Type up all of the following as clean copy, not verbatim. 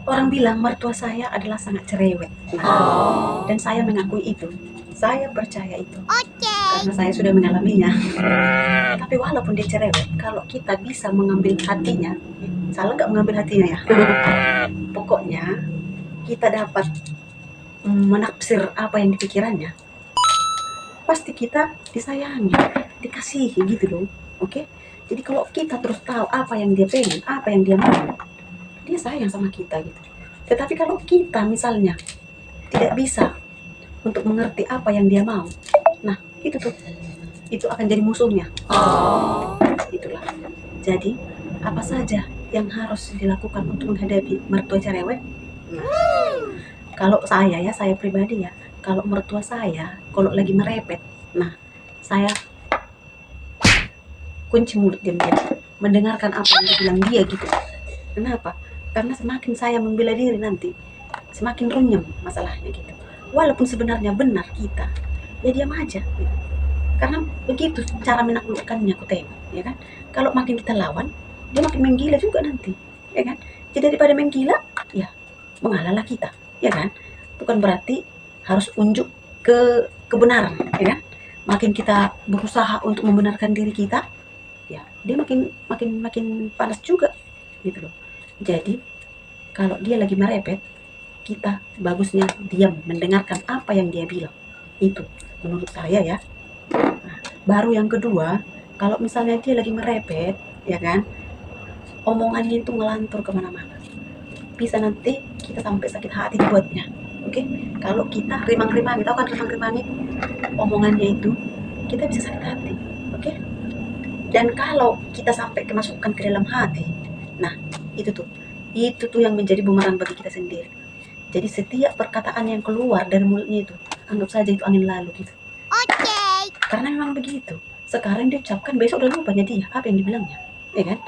Orang bilang mertua saya adalah sangat cerewet. Nah, dan saya mengakui itu. Saya percaya itu. Karena saya sudah mengalaminya. Tapi walaupun dia cerewet, kalau kita bisa mengambil hatinya, salah nggak mengambil hatinya ya? Pokoknya kita dapat menafsir apa yang dipikirannya, pasti kita disayangi, dikasihi gitu loh. Oke? Jadi kalau kita terus tahu apa yang dia pengen, apa yang dia mau, dia sayang sama kita gitu. Tetapi kalau kita misalnya tidak bisa untuk mengerti apa yang dia mau, nah itu tuh, itu akan jadi musuhnya. Itulah. Jadi apa saja yang harus dilakukan untuk menghadapi mertua cerewet? Nah, kalau saya ya, saya pribadi ya, kalau mertua saya kalau lagi merepet, nah saya kunci mulut diam-diam, mendengarkan apa yang dibilang dia gitu. Kenapa? Karena semakin saya membela diri nanti, semakin runyam masalahnya gitu. Walaupun sebenarnya benar kita, ya diam aja gitu. Karena begitu cara menaklukkannya aku tengok, ya kan? Kalau makin kita lawan, dia makin menggila juga nanti, ya kan? Jadi daripada menggila, ya mengalahlah kita, ya kan? Bukan berarti harus unjuk ke kebenaran, ya kan? Makin kita berusaha untuk membenarkan diri kita, ya dia makin makin makin panas juga, gitu loh. Jadi kalau dia lagi merepet, kita bagusnya diam, mendengarkan apa yang dia bilang. Itu menurut saya ya. Nah, baru yang kedua, kalau misalnya dia lagi merepet, ya kan, omongannya itu ngelantur kemana-mana. Bisa nanti kita sampai sakit hati dibuatnya. Oke, kalau kita rimang-rimangi, tahu kan rimang-rimangi omongannya itu, kita bisa sakit hati. Oke, dan kalau kita sampai kemasukan ke dalam hati, nah itu tuh yang menjadi bumerang bagi kita sendiri. Jadi setiap perkataan yang keluar dari mulutnya itu, anggap saja itu angin lalu gitu. Karena memang begitu. Sekarang dia ucapkan, besok udah lupanya dia apa yang dibilangnya, ya kan?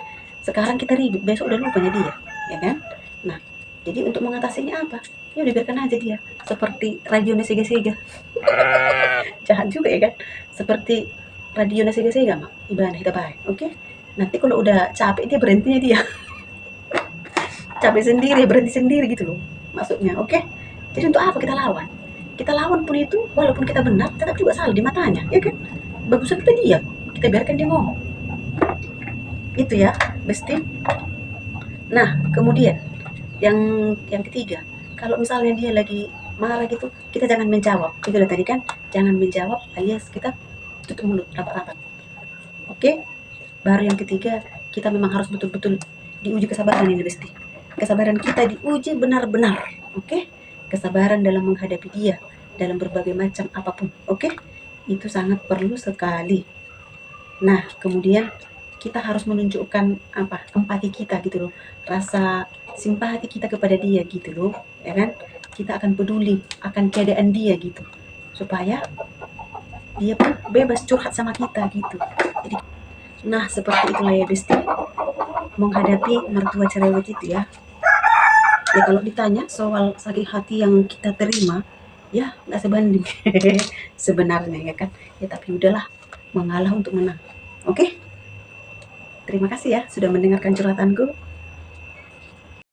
Sekarang kita ribut, besok udah lupanya dia, ya kan? Nah, jadi untuk mengatasinya apa? Ya udah biarkan aja dia. Seperti radio sega-sega. Jahat juga ya kan? Seperti radio sega-sega mak. Ibadah kita baik, oke? Nanti kalau udah capek dia berhentinya dia. Capek sendiri, berhenti sendiri gitu loh. Maksudnya, oke? Jadi untuk apa kita lawan? Kita lawan pun itu, walaupun kita benar, tetap juga salah di matanya, ya kan? Bagusnya kita diam, kita biarkan dia ngomong. Itu ya, Besti. Nah, kemudian yang ketiga, kalau misalnya dia lagi marah gitu, kita jangan menjawab. Itu udah tadi kan, jangan menjawab alias kita tutup mulut rapat-rapat. Oke? Baru yang ketiga, kita memang harus betul-betul diuji kesabaran ini, Besti. Kesabaran kita diuji benar-benar, oke? Kesabaran dalam menghadapi dia, dalam berbagai macam apapun, oke? Itu sangat perlu sekali. Nah, kemudian kita harus menunjukkan apa? Empati kita gitu loh. Rasa simpati kita kepada dia gitu loh, ya kan? Kita akan peduli akan keadaan dia gitu. Supaya dia pun bebas curhat sama kita gitu. Jadi, nah seperti itulah ya Besti, menghadapi mertua cerewet itu ya. Ya kalau ditanya soal sakit hati yang kita terima, ya nggak sebanding sebenarnya ya kan. Ya tapi udahlah, mengalah untuk menang. Oke? Terima kasih ya sudah mendengarkan curhatanku.